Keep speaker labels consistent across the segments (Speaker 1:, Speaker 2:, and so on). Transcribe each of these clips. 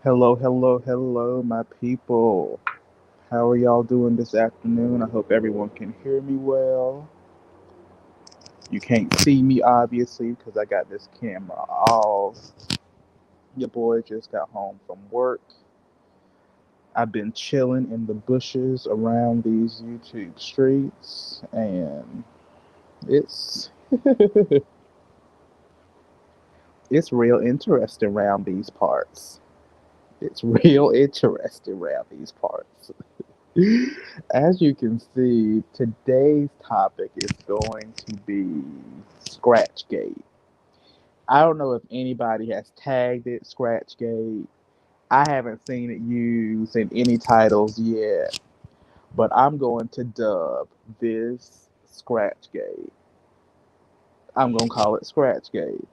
Speaker 1: Hello, hello, hello, my people. How are y'all doing this afternoon? I hope everyone can hear me well. You can't see me, obviously, because I got this camera off. Your boy just got home from work. I've been chilling in the bushes around these YouTube streets, and it's it's real interesting around these parts. It's real interesting around these parts. As you can see, today's topic is going to be Scratchgate. I don't know if anybody has tagged it Scratchgate. I haven't seen it used in any titles yet, but I'm going to dub this Scratchgate. I'm going to call it Scratchgate.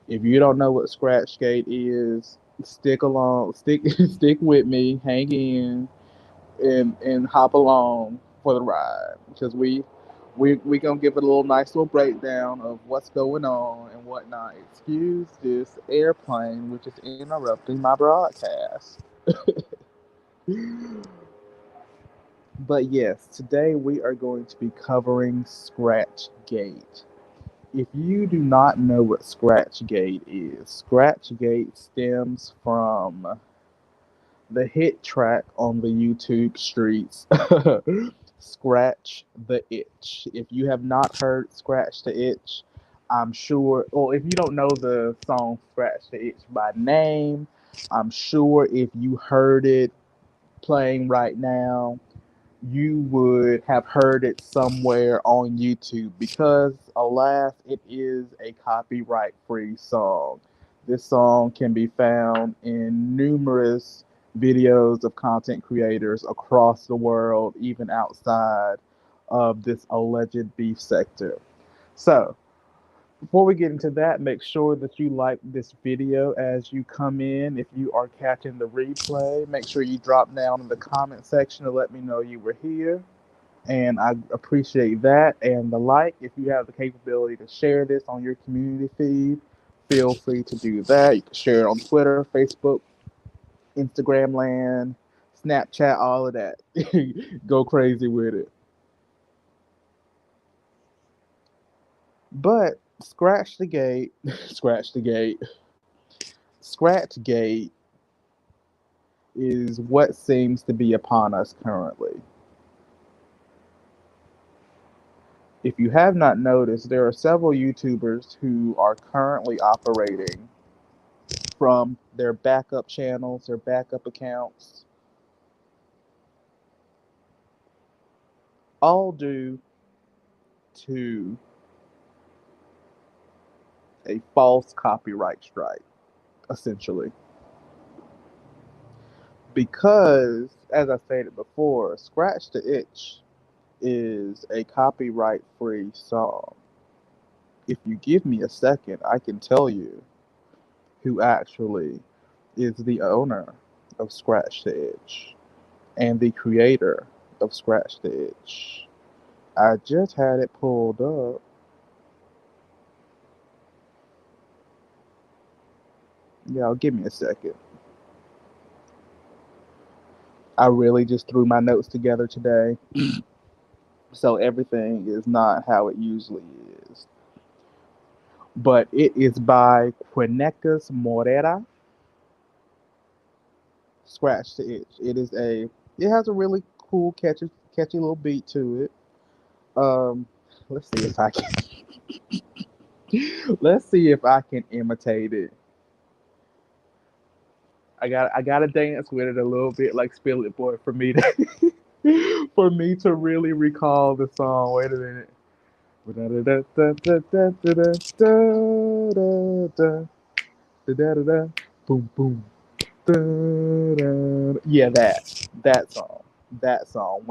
Speaker 1: If you don't know what Scratchgate is, stick along, stick with me, hang in, and hop along for the ride because we gonna give it a little nice little breakdown of what's going on and whatnot. Excuse this airplane which is interrupting my broadcast. But yes, today we are going to be covering Scratchgate. If you do not know what Scratchgate is, Scratchgate stems from the hit track on the YouTube streets, Scratch the Itch. If you have not heard Scratch the Itch, I'm sure, or if you don't know the song Scratch the Itch by name, I'm sure if you heard it playing right now, you would have heard it somewhere on YouTube because, alas, it is a copyright free song. This song can be found in numerous videos of content creators across the world, even outside of this alleged beef sector. So, before we get into that, make sure that you like this video as you come in. If you are catching the replay, make sure you drop down in the comment section to let me know you were here. And I appreciate that. And the like, if you have the capability to share this on your community feed, feel free to do that. You can share it on Twitter, Facebook, Instagram land, Snapchat, all of that. Go crazy with it. But scratch the gate, scratch the gate. Scratchgate is what seems to be upon us currently. If you have not noticed, there are several YouTubers who are currently operating from their backup channels, their backup accounts, all due to a false copyright strike, essentially. Because, as I stated before, Scratch the Itch is a copyright free song. If you give me a second, I can tell you who actually is the owner of Scratch the Itch and the creator of Scratch the Itch. I just had it pulled up. Y'all, give me a second. I really just threw my notes together today, so everything is not how it usually is. But it is by Quinecas Morera, Scratch the Itch. It has a really cool, catchy little beat to it. Um, let's see if I can. Let's see if I can imitate it. I gotta dance with it a little bit like Spill It Boy for me to for me to really recall the song. Wait a minute. Boom boom. Yeah, that song. That song.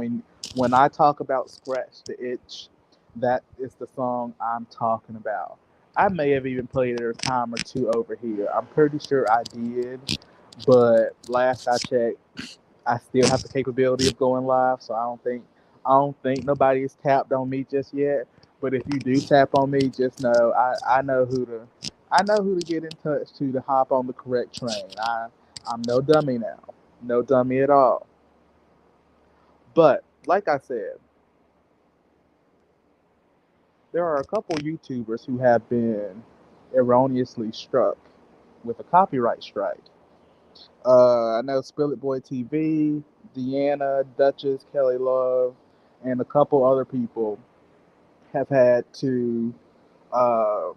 Speaker 1: When I talk about Scratch the Itch, that is the song I'm talking about. I may have even played it a time or two over here. I'm pretty sure I did, but last I checked, I still have the capability of going live, so I don't think nobody has tapped on me just yet. But if you do tap on me, just know I know who to get in touch to hop on the correct train. I'm no dummy now. No dummy at all. But like I said, there are a couple YouTubers who have been erroneously struck with a copyright strike. I know Spill It Boy TV, Deanna, Duchess, Kelly Love, and a couple other people have had to um,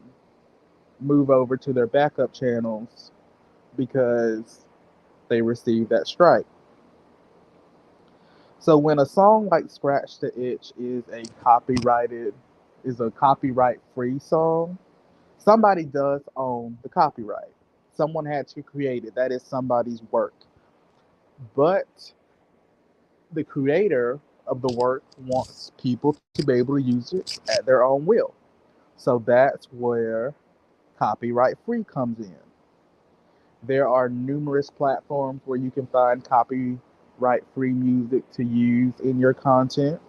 Speaker 1: move over to their backup channels because they received that strike. So when a song like Scratch the Itch is a copyright free song, somebody does own the copyright. Someone had to create it. That is somebody's work. But the creator of the work wants people to be able to use it at their own will. So that's where copyright free comes in. There are numerous platforms where you can find copyright free music to use in your content.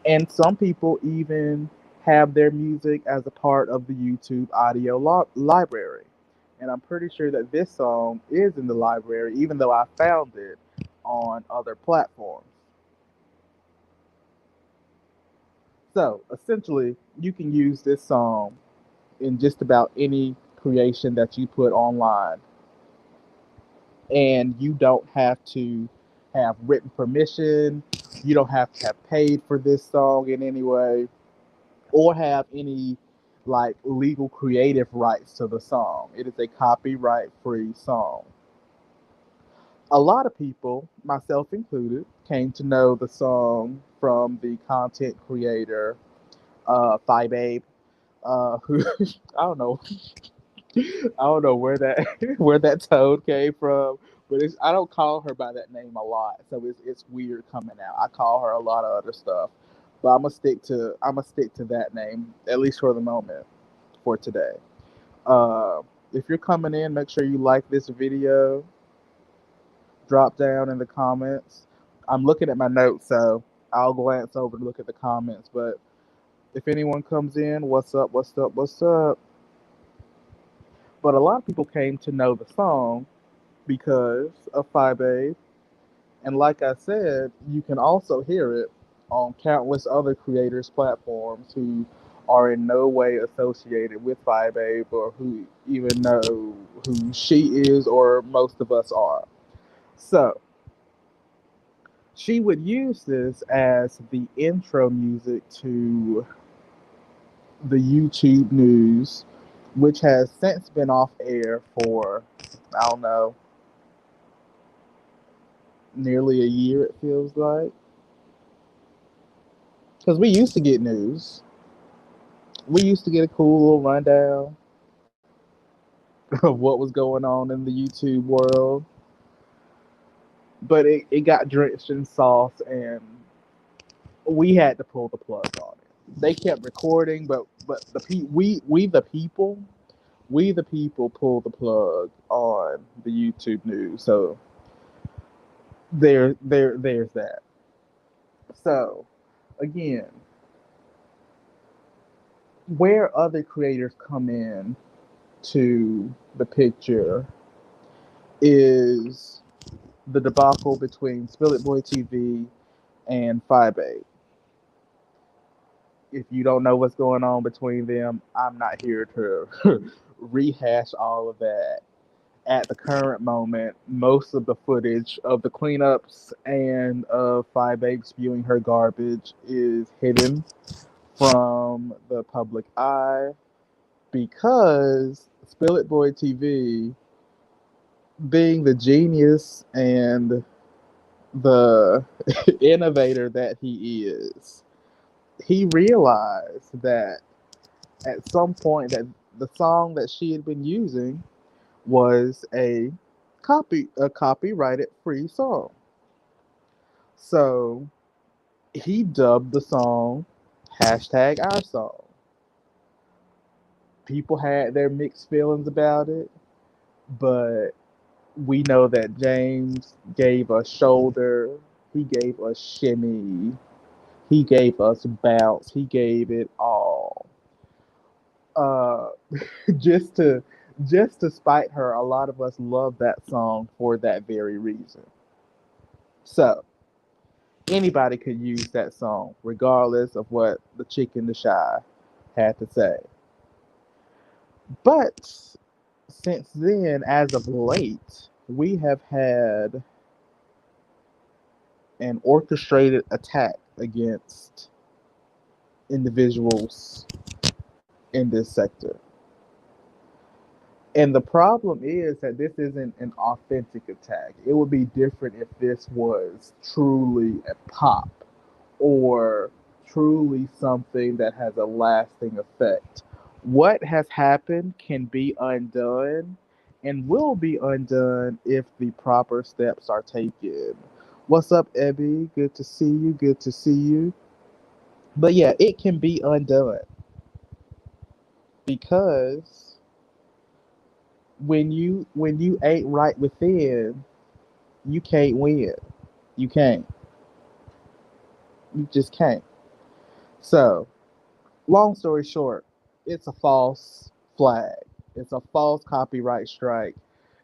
Speaker 1: And some people even have their music as a part of the YouTube audio library. And I'm pretty sure that this song is in the library, even though I found it on other platforms. So essentially, you can use this song in just about any creation that you put online. And you don't have to have written permission. You don't have to have paid for this song in any way or have any like legal creative rights to the song. It is a copyright free song. A lot of people, myself included, came to know the song from the content creator Phi Babe, who I don't know, I don't know where that where that toad came from, but I don't call her by that name a lot, so it's weird coming out. I call her a lot of other stuff, but I'm gonna stick to that name at least for the moment for today. Uh, if you're coming in, make sure you like this video. Drop down in the comments. I'm looking at my notes, so I'll glance over to look at the comments. But if anyone comes in, what's up? What's up? What's up? But a lot of people came to know the song because of Phi Babe. And like I said, you can also hear it on countless other creators' platforms who are in no way associated with Phi Babe or who even know who she is or most of us are. So she would use this as the intro music to the YouTube news, which has since been off air for, I don't know, nearly a year, it feels like. Because we used to get news. We used to get a cool little rundown of what was going on in the YouTube world. But it got drenched in sauce, and we had to pull the plug on it. They kept recording, but we the people pulled the plug on the YouTube news. So there's that. So again, where other creators come in to the picture is the debacle between Spill It Boy TV and Phi Babe. If you don't know what's going on between them, I'm not here to rehash all of that. At the current moment, most of the footage of the cleanups and of Phi Babe spewing her garbage is hidden from the public eye because Spill It Boy TV, being the genius and the innovator that he is, he realized that at some point that the song that she had been using was a copyrighted free song. So he dubbed the song hashtag our song. People had their mixed feelings about it, but we know that James gave us shoulder, he gave us shimmy, he gave us bounce, he gave it all. Uh, just to Just to spite her, a lot of us love that song for that very reason. So, anybody could use that song, regardless of what the chick in the shy had to say. But since then, as of late, we have had an orchestrated attack against individuals in this sector. And the problem is that this isn't an authentic attack. It would be different if this was truly a pop or truly something that has a lasting effect. What has happened can be undone and will be undone if the proper steps are taken. What's up, Ebby? Good to see you. Good to see you. But yeah, it can be undone because when you ain't right within, you can't win. You can't. You just can't. So, long story short, it's a false flag. It's a false copyright strike.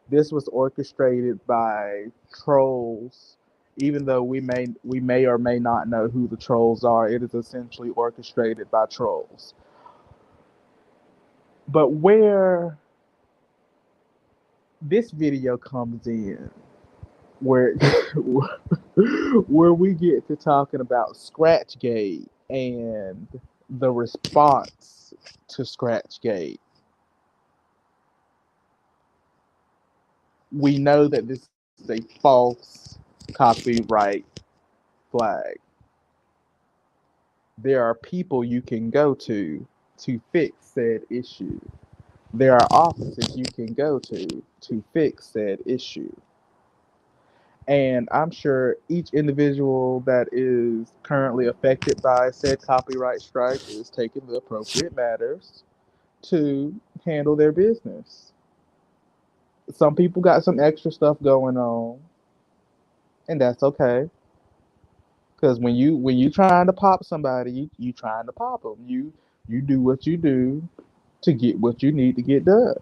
Speaker 1: This was orchestrated by trolls. Even though we may or may not know who the trolls are, it is essentially orchestrated by trolls. But where this video comes in, where where we get to talking about Scratchgate and the response to Scratchgate, we know that this is a false copyright flag. There are people you can go to fix said issue. There are offices you can go to fix said issue. And I'm sure each individual that is currently affected by said copyright strike is taking the appropriate matters to handle their business. Some people got some extra stuff going on, and that's okay. Because when you trying to pop somebody, you trying to pop them. You do what you do to get what you need to get done.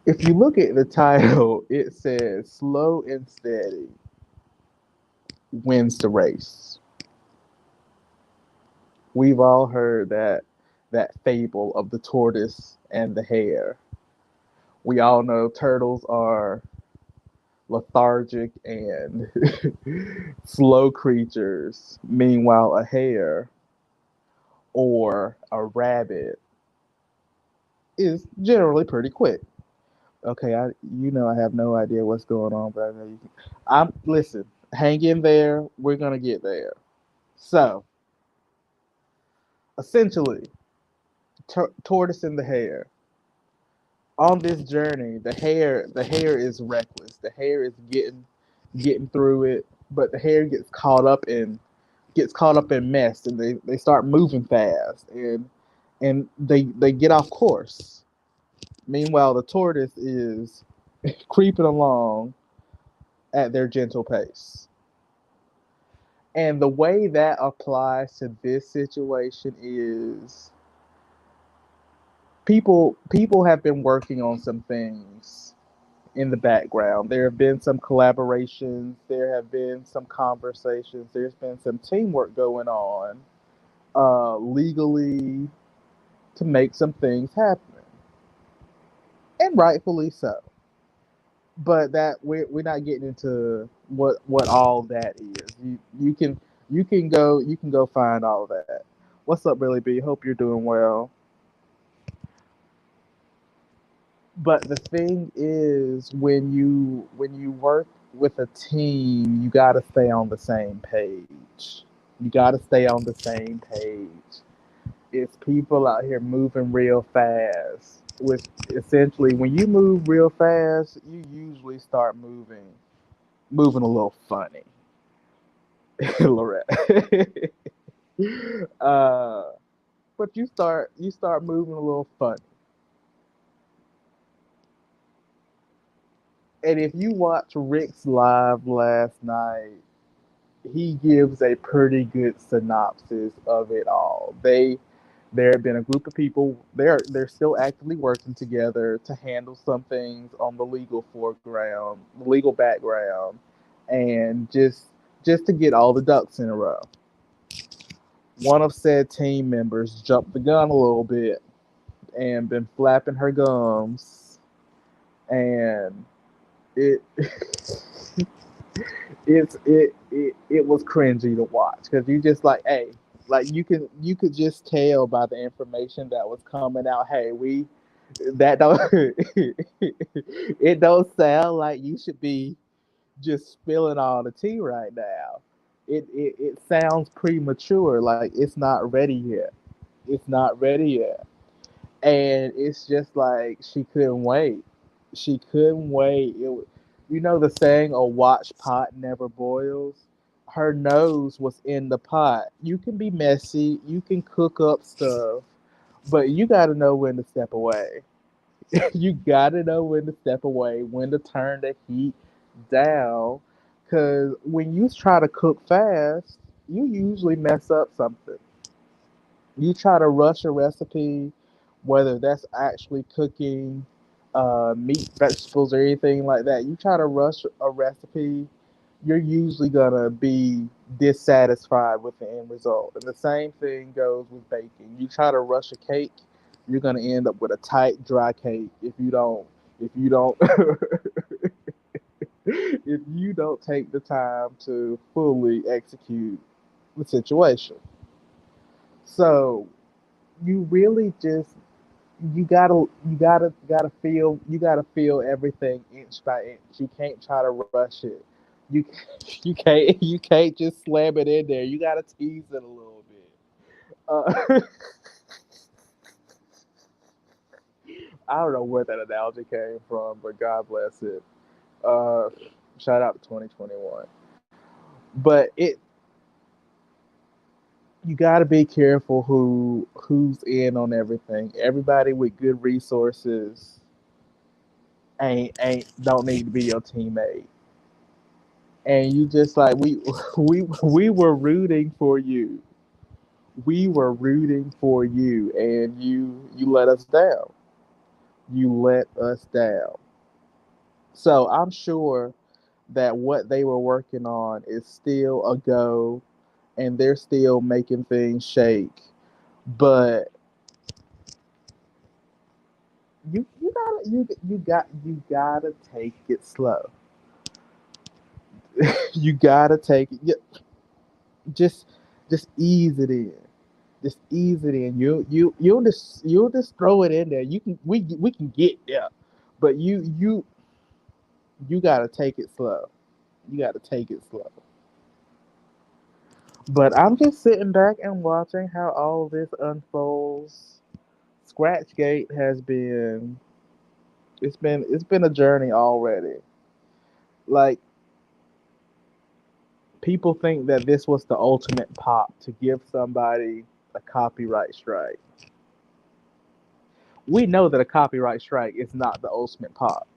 Speaker 1: If you look at the title, it says "Slow and Steady Wins the Race." We've all heard that fable of the tortoise and the hare. We all know turtles are lethargic and slow creatures. Meanwhile, a hare or a rabbit is generally pretty quick. Okay, I have no idea what's going on, but I know you can. I'm listen. Hang in there. We're gonna get there. So, essentially, tortoise and the hare. On this journey, the hare is reckless. The hare is getting through it, but the hare gets caught up in mess, and they start moving fast, and they get off course. Meanwhile, the tortoise is creeping along at their gentle pace. And the way that applies to this situation is people have been working on some things in the background. There have been some collaborations, there have been some conversations, there's been some teamwork going on legally to make some things happen. And rightfully so. But that we're not getting into what all that is. You can go find all of that. What's up, Billy B? Hope you're doing well. But the thing is, when you work with a team, you got to stay on the same page. You got to stay on the same page. It's people out here moving real fast. With essentially, when you move real fast, you usually start moving a little funny, Lorette. uh, but you start moving a little funny. And if you watch Rick's live last night, he gives a pretty good synopsis of it all. There had been a group of people. They're still actively working together to handle some things on the legal foreground, legal background, and just to get all the ducks in a row. One of said team members jumped the gun a little bit and been flapping her gums, and it it was cringy to watch because you just like, hey, like you could just tell by the information that was coming out. Hey, we that don't it don't sound like you should be just spilling all the tea right now. It sounds premature, like it's not ready yet. It's not ready yet. And it's just like she couldn't wait. She couldn't wait. You know the saying, "A watch pot never boils." Her nose was in the pot. You can be messy. You can cook up stuff, but you got to know when to step away. You got to know when to step away, when to turn the heat down. Because when you try to cook fast, you usually mess up something. You try to rush a recipe, whether that's actually cooking meat, vegetables, or anything like that. You try to rush a recipe, you're usually gonna be dissatisfied with the end result. And the same thing goes with baking. You try to rush a cake, you're gonna end up with a tight, dry cake if you don't if you don't take the time to fully execute the situation. So you really just you gotta feel everything inch by inch. You can't try to rush it. You you can't just slam it in there. You gotta tease it a little bit. I don't know where that analogy came from, but God bless it. Uh, Shout out to 2021. But it you got to be careful who's in on everything. Everybody with good resources ain't don't need to be your teammate. And you just like we were rooting for you. We were rooting for you, and you let us down. You let us down. So I'm sure that what they were working on is still a go, and they're still making things shake. But you gotta take it slow. You gotta take it. Just just ease it in. Just ease it in. You'll just throw it in there. We can get there, but you gotta take it slow. You gotta take it slow. But I'm just sitting back and watching how all this unfolds. Scratchgate has been it's been a journey already. Like people think that this was the ultimate pop to give somebody a copyright strike. We know that a copyright strike is not the ultimate pop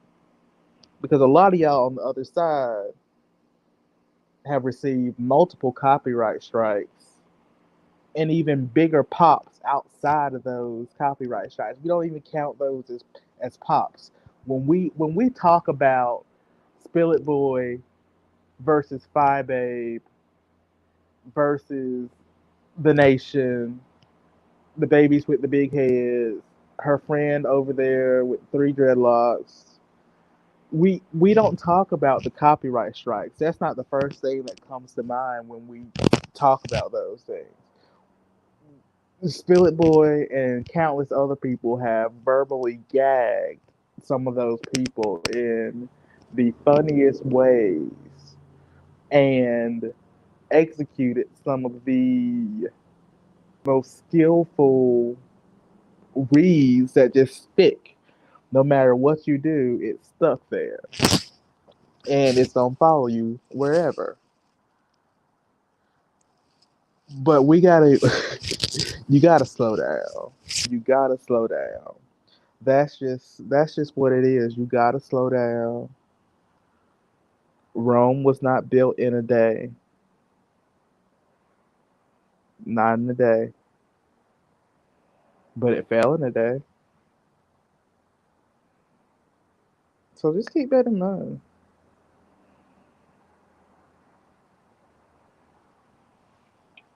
Speaker 1: because a lot of y'all on the other side have received multiple copyright strikes and even bigger pops outside of those copyright strikes. We don't even count those as pops. When we talk about Spill It Boy versus Phi Babe versus The Nation, the babies with the big heads, her friend over there with three dreadlocks. We don't talk about the copyright strikes. That's not the first thing that comes to mind when we talk about those things. Spill It Boy and countless other people have verbally gagged some of those people in the funniest ways and executed some of the most skillful reads that just stick. No matter what you do, it's stuck there. And it's gonna follow you wherever. But we gotta you gotta slow down. You gotta slow down. That's just what it is. You gotta slow down. Rome was not built in a day. Not in a day. but it fell in a day. So just keep that in mind.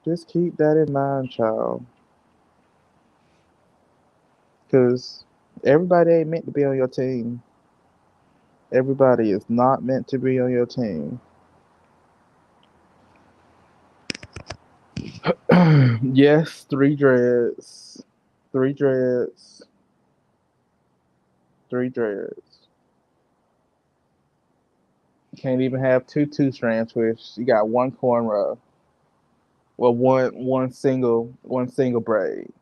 Speaker 1: Just keep that in mind, child. Because everybody ain't meant to be on your team. Everybody is not meant to be on your team. Yes, three dreads. Three dreads. Three dreads. Can't even have two strand twists. You got one cornrow. Well, one single braid.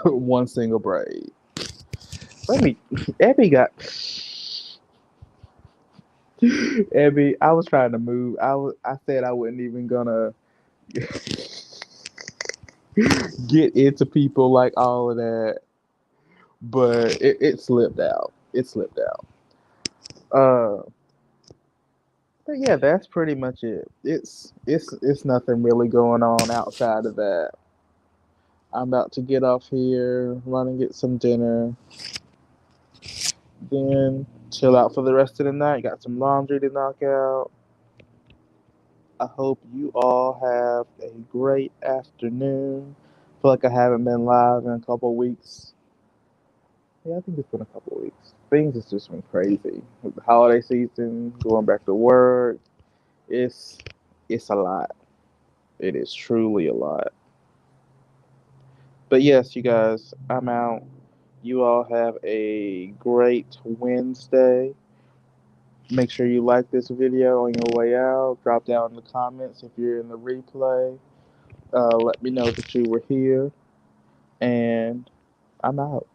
Speaker 1: One single braid. Let me. Abby got. Abby, I was trying to move. I said I wasn't even gonna get into people like all of that, but it slipped out. It slipped out. Uh, but yeah, that's pretty much it. It's nothing really going on outside of that. I'm about to get off here, run and get some dinner, then chill out for the rest of the night. Got some laundry to knock out. I hope you all have a great afternoon. Feel like I haven't been live in a couple weeks. Yeah, I think it's been a couple weeks. Things has just been crazy with the holiday season, going back to work. It's it's a lot. It is truly a lot. But yes, you guys, I'm out. You all have a great Wednesday. Make sure you like this video on your way out. Drop down in the comments if you're in the replay. Let me know that you were here. And I'm out.